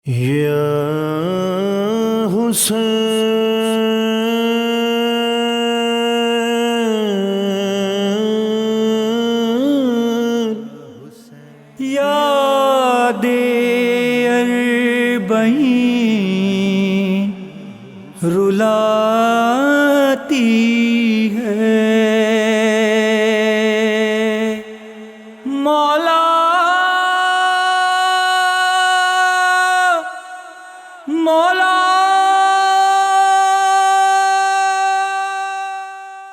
یا حسین یاد اربعین رلاتی ہے مولا مولا۔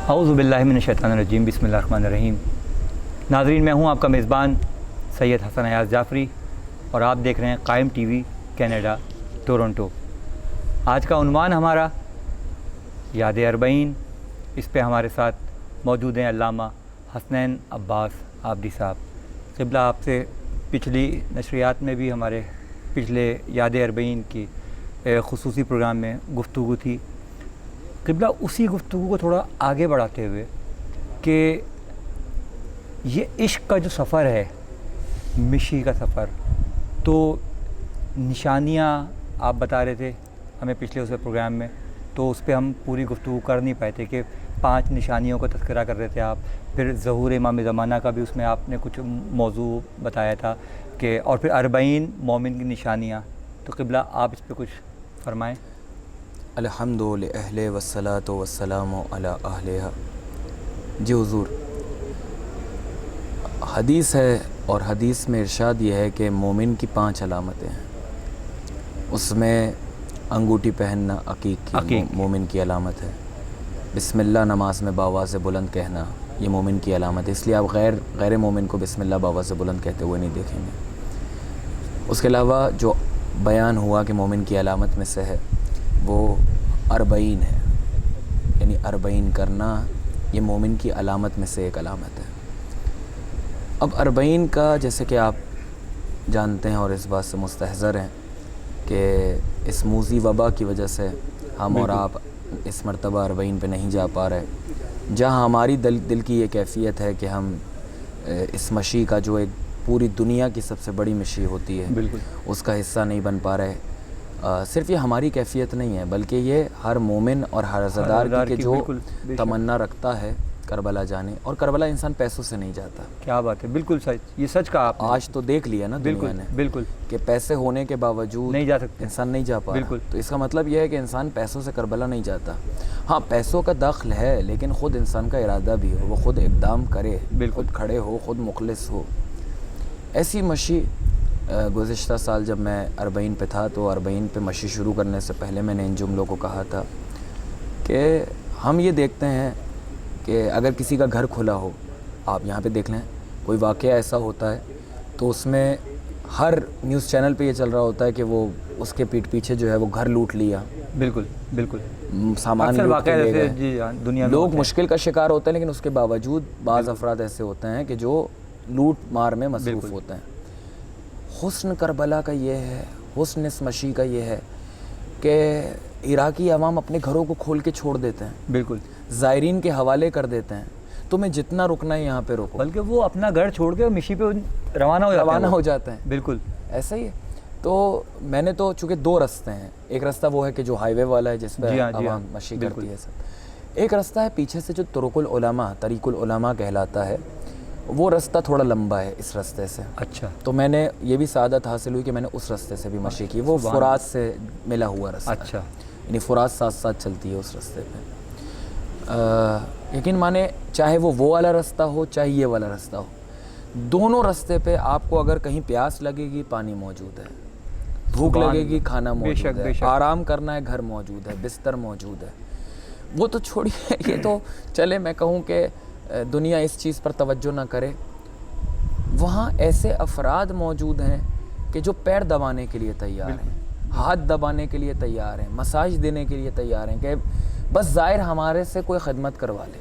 اعوذ باللہ من الشیطان الرجیم، بسم اللہ الرحمن الرحیم۔ ناظرین، میں ہوں آپ کا میزبان سید حسن ایاز جعفری اور آپ دیکھ رہے ہیں قائم ٹی وی کینیڈا ٹورنٹو۔ آج کا عنوان ہمارا یاد اربعین۔ اس پہ ہمارے ساتھ موجود ہیں علامہ حسنین عباس آبدی صاحب۔ قبلہ آپ سے پچھلی نشریات میں بھی ہمارے پچھلے یاد اربعین کی خصوصی پروگرام میں گفتگو تھی۔ قبلہ اسی گفتگو کو تھوڑا آگے بڑھاتے ہوئے کہ یہ عشق کا جو سفر ہے، مشی کا سفر، تو نشانیاں آپ بتا رہے تھے ہمیں پچھلے اس پروگرام میں، تو اس پہ ہم پوری گفتگو کر نہیں پائے تھے کہ 5 نشانیوں کا تذکرہ کر رہے تھے آپ۔ پھر ظہور امام زمانہ کا بھی اس میں آپ نے کچھ موضوع بتایا تھا کہ، اور پھر 40 مومن کی نشانیاں۔ تو قبلہ آپ اس پہ کچھ فرمائیں۔ الحمد للہ والصلاۃ والسلام علی اہلہا۔ جی حضور، حدیث ہے اور حدیث میں ارشاد یہ ہے کہ مومن کی 5 علامتیں ہیں۔ اس میں انگوٹھی پہننا عقیق کی مومن کی علامت ہے۔ بسم اللہ نماز میں باواز بلند کہنا یہ مومن کی علامت ہے، اس لیے آپ غیر مومن کو بسم اللہ باواز بلند کہتے ہوئے نہیں دیکھیں گے۔ اس کے علاوہ جو بیان ہوا کہ مومن کی علامت میں سے ہے وہ 40 ہے، یعنی 40 کرنا یہ مومن کی علامت میں سے ایک علامت ہے۔ اب 40 کا جیسے کہ آپ جانتے ہیں اور اس بات سے مستحضر ہیں کہ اس موذی وبا کی وجہ سے ہم اور آپ اس مرتبہ 40 پہ نہیں جا پا رہے، جہاں ہماری دل کی یہ کیفیت ہے کہ ہم اس مشی کا جو ایک پوری دنیا کی سب سے بڑی مشی ہوتی ہے اس کا حصہ نہیں بن پا رہے۔ صرف یہ ہماری کیفیت نہیں ہے بلکہ یہ ہر مومن اور ہر عزادار کی جو تمنا رکھتا ہے کربلا جانے، اور کربلا انسان پیسوں سے نہیں جاتا۔ کیا بات ہے، بالکل سچ، یہ سچ کہا آپ نے۔ آج تو دیکھ لیا نا دنیا نے بالکل کہ پیسے ہونے کے باوجود نہیں جا سکتے، انسان نہیں جا پا بالکل۔ تو اس کا مطلب یہ ہے کہ انسان پیسوں سے کربلا نہیں جاتا۔ ہاں، پیسوں کا دخل ہے لیکن خود انسان کا ارادہ بھی ہو، وہ خود اقدام کرے، خود کھڑے ہو، خود مخلص ہو۔ ایسی مشی گزشتہ سال جب میں 40 پہ تھا تو 40 پہ مشی شروع کرنے سے پہلے میں نے ان جملوں کو کہا تھا کہ ہم یہ دیکھتے ہیں کہ اگر کسی کا گھر کھلا ہو، آپ یہاں پہ دیکھ لیں کوئی واقعہ ایسا ہوتا ہے تو اس میں ہر نیوز چینل پہ یہ چل رہا ہوتا ہے کہ وہ اس کے پیٹھ پیچھے جو ہے وہ گھر لوٹ لیا، بالکل سامان لوٹ کے لے گئے۔ دنیا میں لوگ مشکل کا شکار ہوتے ہیں لیکن اس کے باوجود بعض افراد ایسے ہوتے ہیں کہ جو لوٹ مار میں مصروف ہوتے ہیں۔ حسن کربلا کا یہ ہے، حسن اس مشی کا یہ ہے کہ عراقی عوام اپنے گھروں کو کھول کے چھوڑ دیتے ہیں، بالکل زائرین کے حوالے کر دیتے ہیں، تمہیں جتنا رکنا ہے یہاں پہ رکو، بلکہ وہ اپنا گھر چھوڑ کے مشی پہ روانہ ہو جاتے ہیں۔ بالکل ایسا ہی ہے۔ تو میں نے تو چونکہ 2 رستے ہیں، ایک رستہ وہ ہے کہ جو ہائی وے والا ہے جس پہ عوام مشی کرتی ہے سب، ایک رستہ ہے پیچھے سے جو طرق العلماء کہلاتا ہے، وہ رستہ تھوڑا لمبا ہے اس رستے سے۔ اچھا، تو میں نے یہ بھی سعادت حاصل ہوئی کہ میں نے اس رستے سے بھی مشی کی، وہ فرات سے ملا ہوا رستہ، اچھا، یعنی فرات ساتھ چلتی ہے اس رستے پہ۔ یقین مانے چاہے وہ والا رستہ ہو چاہے یہ والا رستہ ہو، دونوں رستے پہ آپ کو اگر کہیں پیاس لگے گی پانی موجود ہے، بھوک لگے گی کھانا موجود ہے، آرام کرنا ہے گھر موجود ہے، بستر موجود ہے۔ وہ تو چھوڑیے، یہ تو چلے میں کہوں کہ دنیا اس چیز پر توجہ نہ کرے، وہاں ایسے افراد موجود ہیں کہ جو پیر دبانے کے لیے تیار ہیں، ہاتھ دبانے کے لیے تیار ہیں، مساج دینے کے لیے تیار ہیں کہ بس ظاہر ہمارے سے کوئی خدمت کروا لے۔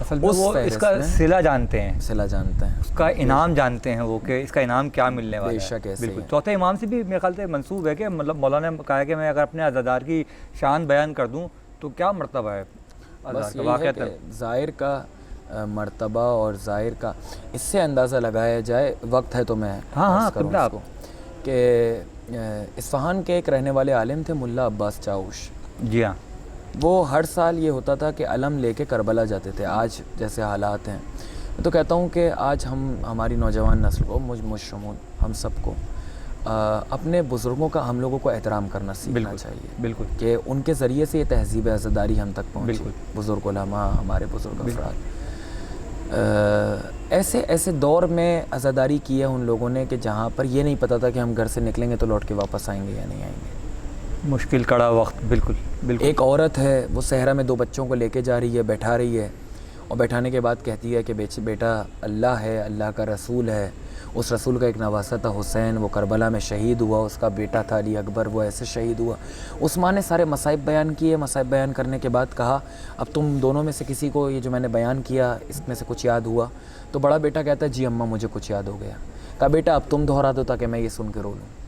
اصل میں وہ اس کا صلہ جانتے ہیں، اس کا انعام جانتے ہیں، وہ کہ اس کا انعام کیا ملنے والا ہے۔ بے شک ایسے بالکل۔ چوتھے امام سے بھی میرے خیال سے منسوب ہے کہ مطلب مولانا نے کہا ہے کہ میں اگر اپنے عزادار کی شان بیان کر دوں تو کیا مرتبہ ہے۔ بس یہی ہے کہ ظاہر کا مرتبہ اور ظاہر کا اس سے اندازہ لگایا جائے، وقت ہے تو میں ہاں کروں اس کو کہ اصفہان کے ایک رہنے والے عالم تھے ملا عباس چاوش. جی ہاں. وہ ہر سال یہ ہوتا تھا کہ علم لے کے کربلا جاتے تھے. آج جیسے حالات ہیں میں تو کہتا ہوں کہ آج ہماری نوجوان نسل کو مجھ شمول ہم سب کو اپنے بزرگوں کا ہم لوگوں کو احترام کرنا سیکھنا چاہیے. بالکل. کہ ان کے ذریعے سے یہ تہذیب عزاداری ہم تک پہنچی. بزرگ علماء ہمارے بزرگ افراد ایسے دور میں عزاداری کی ہے ان لوگوں نے کہ جہاں پر یہ نہیں پتہ تھا کہ ہم گھر سے نکلیں گے تو لوٹ کے واپس آئیں گے یا نہیں آئیں گے. مشکل کڑا وقت. بالکل بالکل. ایک عورت ہے وہ صحرا میں 2 بچوں کو لے کے جا رہی ہے, بیٹھا رہی ہے اور بیٹھانے کے بعد کہتی ہے کہ بیٹا اللہ ہے, اللہ کا رسول ہے. اس رسول کا ایک نواسہ تھا حسین, وہ کربلا میں شہید ہوا. اس کا بیٹا تھا علی اکبر, وہ ایسے شہید ہوا. اس ماں نے سارے مصائب بیان کیے. مصائب بیان کرنے کے بعد کہا اب تم دونوں میں سے کسی کو یہ جو میں نے بیان کیا اس میں سے کچھ یاد ہوا؟ تو بڑا بیٹا کہتا ہے جی اماں مجھے کچھ یاد ہو گیا. کہا بیٹا اب تم دہرا دو تاکہ میں یہ سن کے رو لوں.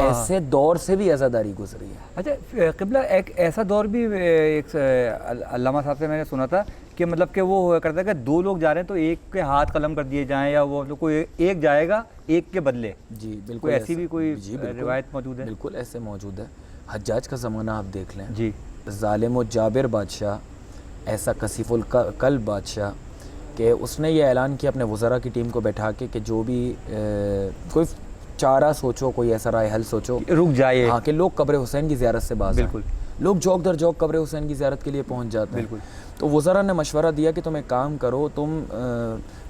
ایسے دور سے بھی عزاداری گزری ہے. اچھا قبلہ, ایک ایسا دور بھی ایک علامہ صاحب سے میں نے سنا تھا کہ مطلب کہ وہ ہوا کرتا ہے کہ 2 لوگ جا رہے ہیں تو ایک کے ہاتھ قلم کر دیے جائیں, یا وہ کوئی ایک جائے گا ایک کے بدلے. جی بالکل. کوئی ایسی بھی کوئی روایت موجود ہے؟ بالکل ایسے موجود ہے. حجاج کا زمانہ آپ دیکھ لیں. جی. ظالم و جابر بادشاہ, ایسا کثیف القلب بادشاہ کہ اس نے یہ اعلان کیا اپنے وزراء کی ٹیم کو بیٹھا کے کہ جو بھی کوئی چارہ سوچو, کوئی ایسا رائے حل سوچو, رک جائے. ہاں کہ لوگ قبر حسین کی زیارت سے باز. بالکل. لوگ جوک در جوک قبر حسین کی زیارت کے لیے پہنچ جاتے ہیں. بالکل. تو وزراء نے مشورہ دیا کہ تم ایک کام کرو, تم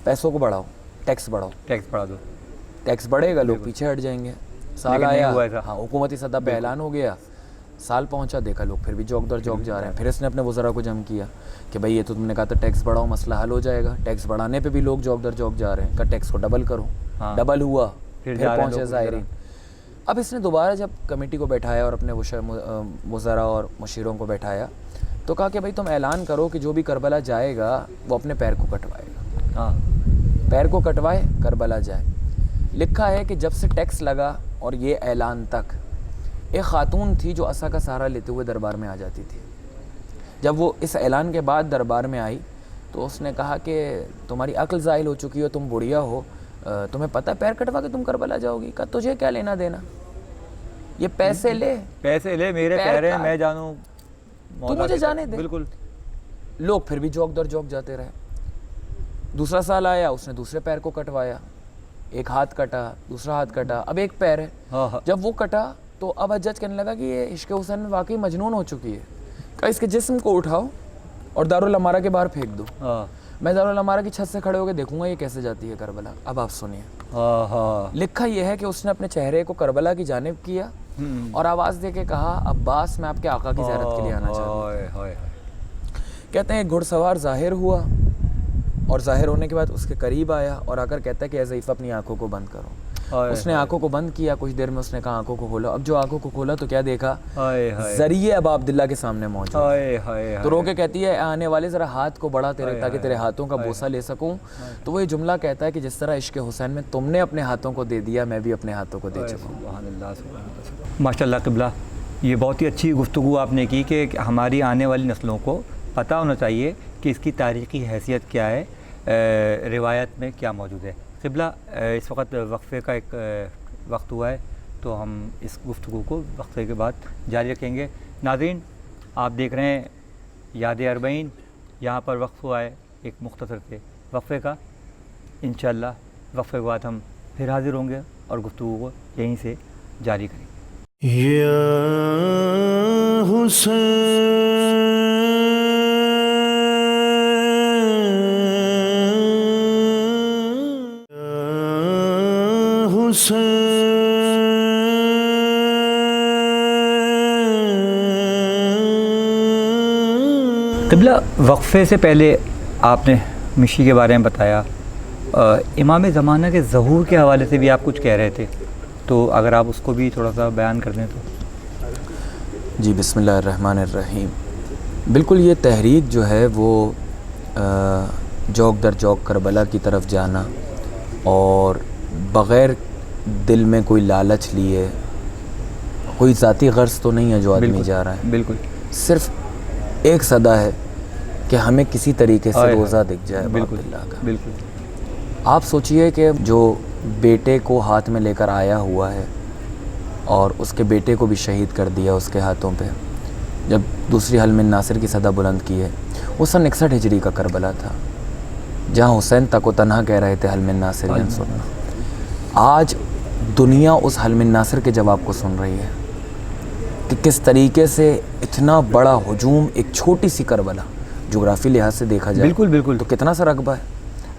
پیسوں کو بڑھاؤ, ٹیکس بڑھاؤ. ٹیکس بڑھا دو. ٹیکس بڑھے گا, لوگ پیچھے ہٹ جائیں گے. سال آیا, ہاں حکومتی سطح پہ اعلان ہو گیا. سال پہنچا, دیکھا لوگ پھر بھی جوک در جوک جا رہے ہیں. پھر اس نے اپنے وزراء کو جمع کیا کہ بھائی یہ تو تم نے کہا تھا ٹیکس بڑھاؤ, مسئلہ حل ہو جائے گا. ٹیکس بڑھانے پہ بھی لوگ جوک در جوک جا رہے ہیں. کہ ٹیکس کو ڈبل کرو. ڈبل ہوا, پھر پہنچے زائرین. اب اس نے دوبارہ جب کمیٹی کو بیٹھایا اور اپنے وزراء اور مشیروں کو بیٹھایا تو کہا کہ بھائی تم اعلان کرو کہ جو بھی کربلا جائے گا وہ اپنے پیر کو کٹوائے گا. ہاں, پیر کو کٹوائے کربلا جائے. لکھا ہے کہ جب سے ٹیکس لگا اور یہ اعلان تک ایک خاتون تھی جو عصا کا سہارا لیتے ہوئے دربار میں آ جاتی تھی. جب وہ اس اعلان کے بعد دربار میں آئی تو اس نے کہا کہ تمہاری عقل زائل ہو چکی ہو, تم بڑھیا ہو, تمہیں پتہ ہے پیر کٹوا کے تم کربلا جاؤ گی. کہا تجھے کیا لینا دینا, یہ پیسے لے میرے پیر ہیں, میں جانوں, تو مجھے جانے دے. بالکل. لوگ پھر بھی جوک در جوک جاتے رہے. دوسرا سال آیا, اس نے دوسرے پیر کو کٹوایا. ایک ہاتھ کٹا, دوسرا ہاتھ کٹا, اب ایک پیر ہے. جب وہ کٹا تو اب حجاج کہنے لگا کہ یہ عشق حسین میں واقعی مجنون ہو چکی ہے. کہا اس کے جسم کو اٹھاؤ اور دارالامارہ کے باہر پھینک دو. میں دارالامارہ کی چھت سے کھڑے ہو کے دیکھوں گا یہ کیسے جاتی ہے کربلا. اب آپ سنیے. لکھا یہ ہے کہ اس نے اپنے چہرے کو کربلا کی جانب کیا اور آواز دے کے کہا عباس میں آپ کے آقا کی زیارت کے لیے آنا چاہتا ہوں. کہتے ہیں ایک گھڑ سوار ظاہر ہوا اور ظاہر ہونے کے بعد اس کے قریب آیا اور آ کر کہتا ہے کہ اے ضعیفہ اپنی آنکھوں کو بند کرو. اس نے آنکھوں کو بند کیا, کچھ دیر میں اس نے کہا آنکھوں کو کھولو. اب جو آنکھوں کو کھولا تو کیا دیکھا, ذریعے ابا عبداللہ کے سامنے موجود. تو رو کے کہتی ہے آنے والے ذرا ہاتھ کو بڑھا تیرے, تاکہ تیرے ہاتھوں کا بوسہ لے سکوں. تو وہ یہ جملہ کہتا ہے کہ جس طرح عشق حسین میں تم نے اپنے ہاتھوں کو دے دیا, میں بھی اپنے ہاتھوں کو دے چکا ہوں. ماشاء اللہ قبلہ, یہ بہت ہی اچھی گفتگو آپ نے کی کہ ہماری آنے والی نسلوں کو پتہ ہونا چاہیے کہ اس کی تاریخی حیثیت کیا ہے, روایت میں کیا موجود ہے. قبلہ اس وقت وقفے کا ایک وقت ہوا ہے تو ہم اس گفتگو کو وقفے کے بعد جاری رکھیں گے. ناظرین آپ دیکھ رہے ہیں یاد اربعین, یہاں پر وقف ہوا ہے ایک مختصر سے وقفے کا. انشاءاللہ وقفے کے بعد ہم پھر حاضر ہوں گے اور گفتگو کو یہیں سے جاری کریں گے. یا حسین قبلہ وقفے سے پہلے آپ نے مشی کے بارے میں بتایا, امام زمانہ کے ظہور کے حوالے سے بھی آپ کچھ کہہ رہے تھے, تو اگر آپ اس کو بھی تھوڑا سا بیان کر دیں تو. جی بسم اللہ الرحمن الرحیم. بالکل یہ تحریک جو ہے وہ جوک در جوک کربلا کی طرف جانا اور بغیر دل میں کوئی لالچ لیے, کوئی ذاتی غرض تو نہیں ہے جو آدمی جا رہا ہے. بالکل. صرف ایک صدا ہے کہ ہمیں کسی طریقے سے روزہ دکھ جائے. بالکل اللہ کا. بالکل. آپ سوچئے کہ جو بیٹے کو ہاتھ میں لے کر آیا ہوا ہے اور اس کے بیٹے کو بھی شہید کر دیا اس کے ہاتھوں پہ جب دوسری حلم الناصر کی صدا بلند کی ہے. وہ سن 61 ہجری کا کربلا تھا جہاں حسین تک و تنہا کہہ رہے تھے حلم الناصر ینصرنا. آج دنیا اس حلم الناصر کے جواب کو سن رہی ہے کہ کس طریقے سے اتنا بڑا ہجوم ایک چھوٹی سی کربلا جغرافی لحاظ سے دیکھا جائے بالکل بالکل تو کتنا سا رقبہ ہے.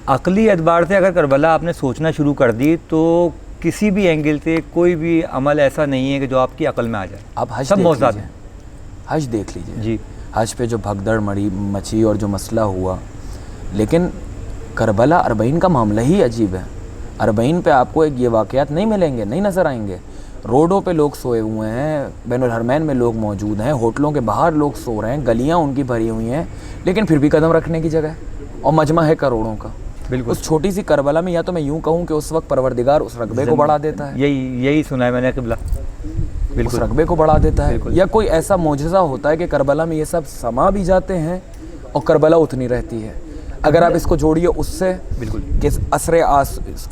عقلی اعتبار سے اگر کربلا آپ نے سوچنا شروع کر دی تو کسی بھی اینگل سے کوئی بھی عمل ایسا نہیں ہے کہ جو آپ کی عقل میں آ جائے. آپ حج سب دیکھ موضوعات لیجئے, حج دیکھ لیجئے. جی حج پہ جو بھگدڑ مچی اور جو مسئلہ ہوا, لیکن کربلا اربعین کا معاملہ ہی عجیب ہے. اربعین پہ آپ کو یہ واقعات نہیں ملیں گے, نہیں نظر آئیں گے. روڈوں پہ لوگ سوئے ہوئے ہیں, بین الحرمین میں لوگ موجود ہیں, ہوٹلوں کے باہر لوگ سو رہے ہیں, گلیاں ان کی بھری ہوئی ہیں, لیکن پھر بھی قدم رکھنے کی جگہ ہے اور مجمع ہے کروڑوں کا. بالکل. اس چھوٹی سی کربلا میں یا تو میں یوں کہوں کہ اس وقت پروردگار اس رقبے کو بڑھا دیتا ہے, یہی سنا ہے میں نے قبلہ. اس بالکل رقبے کو بڑھا دیتا ہے, بالکل. یا کوئی ایسا معجزہ ہوتا ہے کہ کربلا میں یہ سب سما بھی جاتے ہیں اور کربلا اتنی رہتی ہے. اگر آپ اس کو جوڑیے اس سے بالکل کہ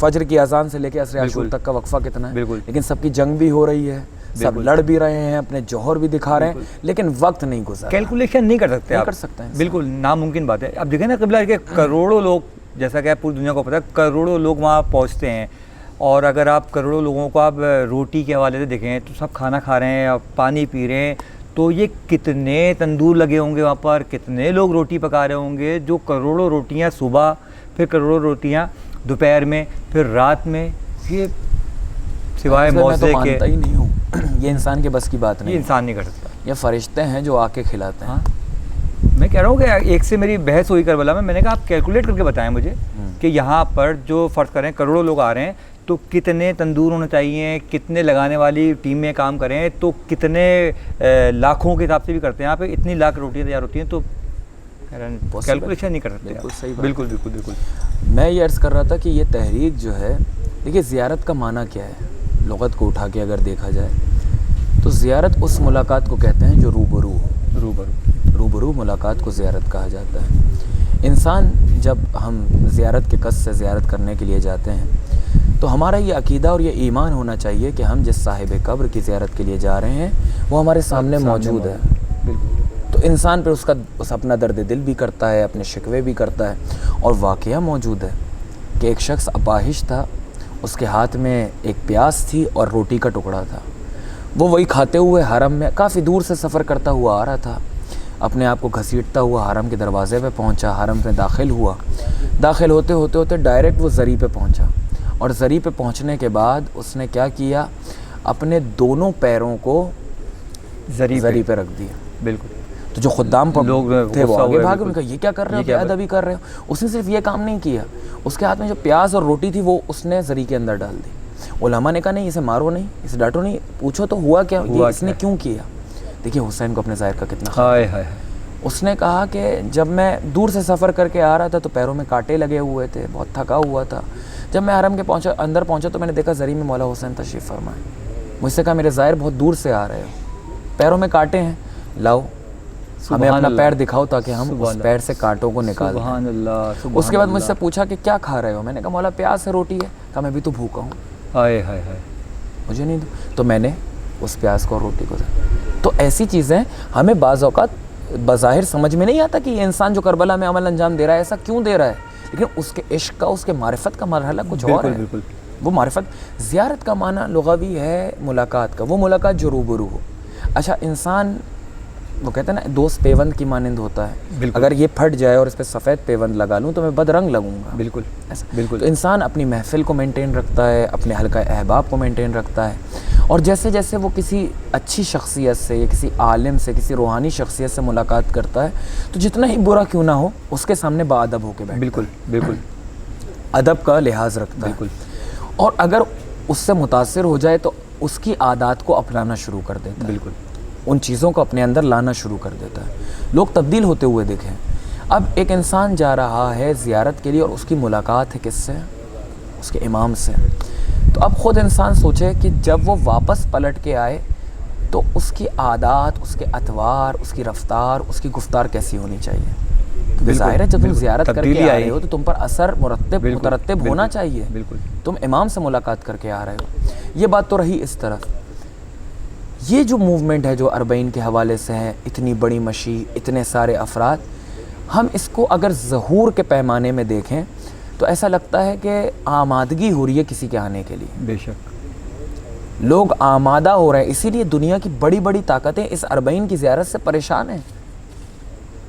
فجر کی اذان سے لے کے عصر عاشور تک کا وقفہ کتنا ہے, بالکل. لیکن سب کی جنگ بھی ہو رہی ہے, سب لڑ بھی رہے ہیں, اپنے جوہر بھی دکھا رہے ہیں, لیکن وقت نہیں گزرا. کیلکولیشن نہیں کر سکتے آپ, کر سکتے ہیں بالکل ناممکن بات ہے. اب دیکھیں نا قبلہ کہ کروڑوں لوگ, جیسا کہ پوری دنیا کو پتہ ہے, کروڑوں لوگ وہاں پہنچتے ہیں, اور اگر آپ کروڑوں لوگوں کو آپ روٹی کے حوالے سے دیکھیں تو سب کھانا کھا رہے ہیں, پانی پی رہے ہیں, تو یہ کتنے تندور لگے ہوں گے وہاں پر, کتنے لوگ روٹی پکا رہے ہوں گے, جو کروڑوں روٹیاں صبح, پھر کروڑوں روٹیاں دوپہر میں, پھر رات میں. یہ سوائے موزے کے مانتا ہی نہیں ہوں, یہ انسان کے بس کی بات نہیں, یہ انسان نہیں کر سکتا. یہ فرشتے ہیں جو آ کے کھلاتے ہیں. میں کہہ رہا ہوں کہ ایک سے میری بحث ہوئی کربلا میں نے کہا آپ کیلکولیٹ کر کے بتائیں مجھے کہ یہاں پر جو فرض کریں کروڑوں لوگ آ رہے ہیں تو کتنے تندور ہونے چاہیے, کتنے لگانے والی ٹیمیں کام کریں, تو کتنے لاکھوں کے حساب سے بھی کرتے ہیں. یہاں پہ اتنی لاکھ روٹیاں تیار ہوتی ہیں, تو کیلکولیشن نہیں کر سکتے. بالکل صحیح بات. بالکل بالکل بالکل. میں یہ عرض کر رہا تھا کہ یہ تحریک جو ہے, دیکھیے زیارت کا معنی کیا ہے, لغت کو اٹھا کے اگر دیکھا جائے تو زیارت اس ملاقات کو کہتے ہیں جو روبرو ملاقات کو زیارت کہا جاتا ہے. انسان جب ہم زیارت کے قصد سے زیارت کرنے کے لیے جاتے ہیں تو ہمارا یہ عقیدہ اور یہ ایمان ہونا چاہیے کہ ہم جس صاحب قبر کی زیارت کے لیے جا رہے ہیں وہ ہمارے سامنے موجود ہے. تو انسان پہ اس اپنا درد دل بھی کرتا ہے, اپنے شکوے بھی کرتا ہے. اور واقعہ موجود ہے کہ ایک شخص اپاہج تھا, اس کے ہاتھ میں ایک پیاز تھی اور روٹی کا ٹکڑا تھا. وہ وہی کھاتے ہوئے حرم میں کافی دور سے سفر کرتا ہوا آ رہا تھا, اپنے آپ کو گھسیٹتا ہوا حرم کے دروازے پہ پہنچا, حرم میں داخل ہوا. داخل ہوتے ڈائریکٹ وہ زری پہ پہنچا, اور زری پہ پہنچنے کے بعد اس نے کیا کیا, اپنے دونوں پیروں کو زری پہ رکھ دیا. بالکل. تو جو خدام لوگ تھے وہ آگے بھاگے, ان کا یہ کیا کر رہے ہو, کیا ادبی کر رہے ہو. اس نے صرف یہ کام نہیں کیا, اس کے ہاتھ میں جو پیاز اور روٹی تھی وہ اس نے زری کے اندر ڈال دی. علماء نے کہا نہیں اسے مارو نہیں, اسے ڈانٹو نہیں, پوچھو تو ہوا کیا, یہ اس نے کیوں کیا. دیکھیے حسین کو اپنے ظاہر کا کتنا ہائے ہائے. اس نے کہا کہ جب میں دور سے سفر کر کے آ رہا تھا تو پیروں میں کانٹے لگے ہوئے تھے, بہت تھکا ہوا تھا. جب میں حرم کے اندر پہنچا تو میں نے دیکھا زری میں مولا حسین تشریف فرمائے. مجھ سے کہا میرے ظاہر بہت دور سے آ رہے ہو, پیروں میں کانٹے ہیں, لاؤ ہمیں اپنا پیر دکھاؤ تاکہ ہم اس پیر سے کانٹوں کو نکال دیں. سبحان اللہ. اس کے بعد مجھ سے پوچھا کہ کیا کھا رہے ہو, میں نے کہا مولا پیاز سے روٹی ہے. کہا میں بھی تو بھوکا ہوں. ہائے ہائے ہائے. مجھے نہیں دو, تو میں نے اس پیاز کو اور روٹی کو دیا. تو ایسی چیزیں ہمیں بعض اوقات بظاہر سمجھ میں نہیں آتا کہ یہ انسان جو کربلا میں عمل انجام دے رہا ہے ایسا کیوں دے رہا ہے, لیکن اس کے عشق کا, اس کے معرفت کا مرحلہ کچھ اور ہے. بالکل. وہ معرفت, زیارت کا معنی لغوی ہے ملاقات کا, وہ ملاقات جو روبرو ہو. اچھا انسان وہ کہتے ہیں نا دوست پیوند کی مانند ہوتا ہے, اگر یہ پھٹ جائے اور اس پہ سفید پیوند لگا لوں تو میں بد رنگ لگوں گا. بالکل ایسا. بالکل. تو انسان اپنی محفل کو مینٹین رکھتا ہے, اپنے حلقہ احباب کو مینٹین رکھتا ہے, اور جیسے جیسے وہ کسی اچھی شخصیت سے یا کسی عالم سے, کسی روحانی شخصیت سے ملاقات کرتا ہے تو جتنا ہی برا کیوں نہ ہو اس کے سامنے باادب ہو کے بیٹھتا ہے. بالکل بالکل. ادب کا لحاظ رکھتا ہے. بالکل. اور اگر اس سے متاثر ہو جائے تو اس کی عادات کو اپنانا شروع کر دیتا ہے. بالکل. ان چیزوں کو اپنے اندر لانا شروع کر دیتا ہے. لوگ تبدیل ہوتے ہوئے دیکھیں. اب ایک انسان جا رہا ہے زیارت کے لیے اور اس کی ملاقات ہے کس سے, اس کے امام سے. تو اب خود انسان سوچے کہ جب وہ واپس پلٹ کے آئے تو اس کی عادات, اس کے اطوار, اس کی رفتار, اس کی گفتار کیسی ہونی چاہیے. ظاہر ہے جب تم زیارت کر کے آ رہے ہو تو تم پر اثر مترتب ہونا چاہیے. بالکل. تم امام سے ملاقات کر کے آ رہے ہو. یہ بات تو رہی اس طرف. یہ جو موومنٹ ہے جو اربعین کے حوالے سے ہے، اتنی بڑی مشی، اتنے سارے افراد، ہم اس کو اگر ظہور کے پیمانے میں دیکھیں تو ایسا لگتا ہے کہ آمادگی ہو رہی ہے کسی کے آنے کے لیے، بے شک لوگ آمادہ ہو رہے ہیں، اسی لیے دنیا کی بڑی بڑی طاقتیں اس اربعین کی زیارت سے پریشان ہیں،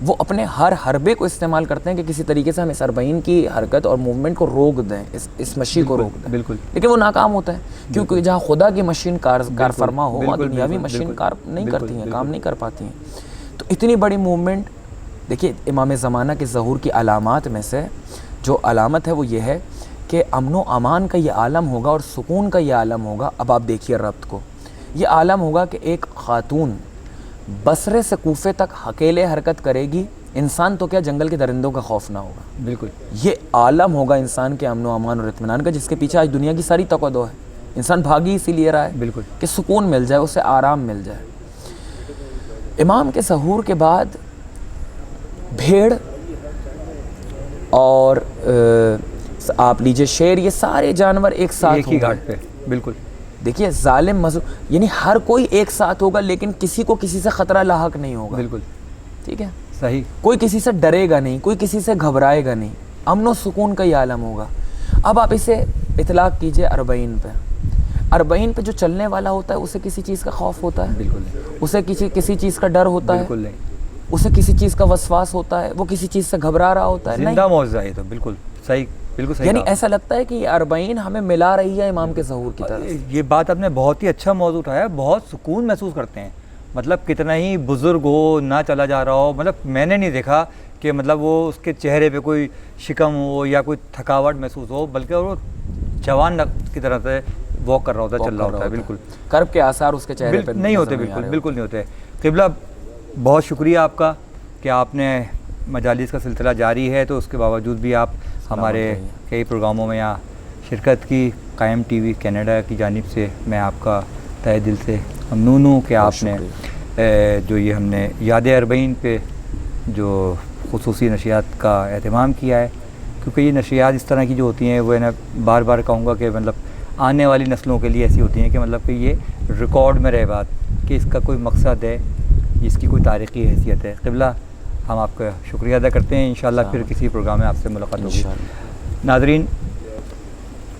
وہ اپنے ہر حربے کو استعمال کرتے ہیں کہ کسی طریقے سے ہم اس اربعین کی حرکت اور موومنٹ کو روک دیں، اس مشی کو روک دیں، بالکل، لیکن وہ ناکام ہوتا ہے، کیونکہ جہاں خدا کی مشین کار فرما ہو وہاں بالکل، دنیاوی بالکل، مشین بالکل، کار نہیں بالکل، کرتی ہیں، بالکل۔ کام نہیں کر پاتی ہیں۔ تو اتنی بڑی موومنٹ، دیکھیے امام زمانہ کے ظہور کی علامات میں سے جو علامت ہے وہ یہ ہے کہ امن و امان کا یہ عالم ہوگا اور سکون کا یہ عالم ہوگا۔ اب آپ دیکھیے ربط کو، یہ عالم ہوگا کہ ایک خاتون بصرے سے کوفے تک اکیلے حرکت کرے گی، انسان تو کیا جنگل کے درندوں کا خوف نہ ہوگا، بالکل یہ عالم ہوگا انسان کے امن و امان اور اطمینان کا، جس کے پیچھے آج دنیا کی ساری توقع ہے، انسان بھاگی اسی لیے رہا ہے بالکل کہ سکون مل جائے، اسے آرام مل جائے۔ امام کے ظہور کے بعد بھیڑ اور آپ لیجئے شیر، یہ سارے جانور ایک ساتھ ایک ہی ہوں گے۔ گھاٹ پہ، بالکل دیکھیے ظالم مظلوم، یعنی ہر کوئی ایک ساتھ ہوگا، لیکن کسی کو کسی سے خطرہ لاحق نہیں ہوگا، بالکل ٹھیک ہے، صحیح، کوئی کسی سے ڈرے گا نہیں، کوئی کسی سے گھبرائے گا نہیں، امن و سکون کا یہ عالم ہوگا۔ اب آپ اسے اطلاق کیجئے اربعین پہ، اربعین پہ جو چلنے والا ہوتا ہے اسے کسی چیز کا خوف ہوتا ہے، بالکل نہیں، اسے کسی چیز کا ڈر ہوتا ہے، بالکل نہیں، اسے کسی چیز کا وسواس ہوتا ہے، وہ کسی چیز سے گھبرا رہا ہوتا ہے، نہیں، زندہ معجزہ ہے یہ تو، بالکل صحیح، بالکل صحیح یعنی کہا۔ ایسا لگتا ہے کہ یہ اربعین ہمیں ملا رہی ہے امام کے ظہور کی طرف۔ یہ بات آپ نے بہت ہی اچھا موضوع اٹھایا، بہت سکون محسوس کرتے ہیں، مطلب کتنا ہی بزرگ ہو، نہ چلا جا رہا ہو، مطلب میں نے نہیں دیکھا کہ مطلب وہ اس کے چہرے پہ کوئی شکم ہو یا کوئی تھکاوٹ محسوس ہو، بلکہ وہ جوان کی طرح سے واک کر رہا ہوتا ہے، چل رہا ہوتا ہے، بالکل کرب کے آثار اس کے چہرے پہ نہیں ہوتے، بالکل بالکل نہیں ہوتے۔ قبلہ بہت شکریہ آپ کا کہ آپ نے مجالس کا سلسلہ جاری ہے تو اس کے باوجود بھی آپ ہمارے کئی پروگراموں میں یہاں شرکت کی۔ قائم ٹی وی کینیڈا کی جانب سے میں آپ کا تہہ دل سے ممنون ہوں کہ آپ نے جو یہ ہم نے یاد اربعین پہ جو خصوصی نشریات کا اہتمام کیا ہے، کیونکہ یہ نشریات اس طرح کی جو ہوتی ہیں وہ نا بار بار کہوں گا کہ مطلب آنے والی نسلوں کے لیے ایسی ہوتی ہیں کہ مطلب کہ یہ ریکارڈ میں رہے بات کہ اس کا کوئی مقصد ہے، اس کی کوئی تاریخی حیثیت ہے۔ قبلہ ہم آپ کا شکریہ ادا کرتے ہیں، انشاءاللہ پھر کسی پروگرام میں آپ سے ملاقات ہوگی۔ ناظرین،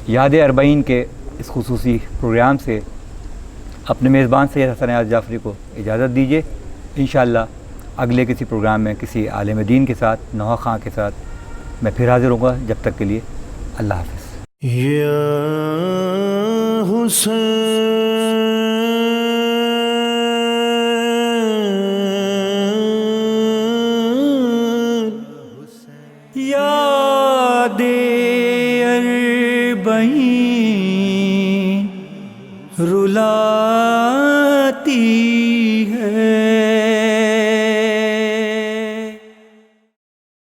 یاد اربعین کے اس خصوصی پروگرام سے اپنے میزبان سید حسن ایاز جعفری کو اجازت دیجیے، انشاءاللہ اگلے کسی پروگرام میں کسی عالم دین کے ساتھ، نوحہ خاں کے ساتھ میں پھر حاضر ہوں گا۔ جب تک کے لیے اللہ حافظ۔ یا حسین یاد اربعین رلا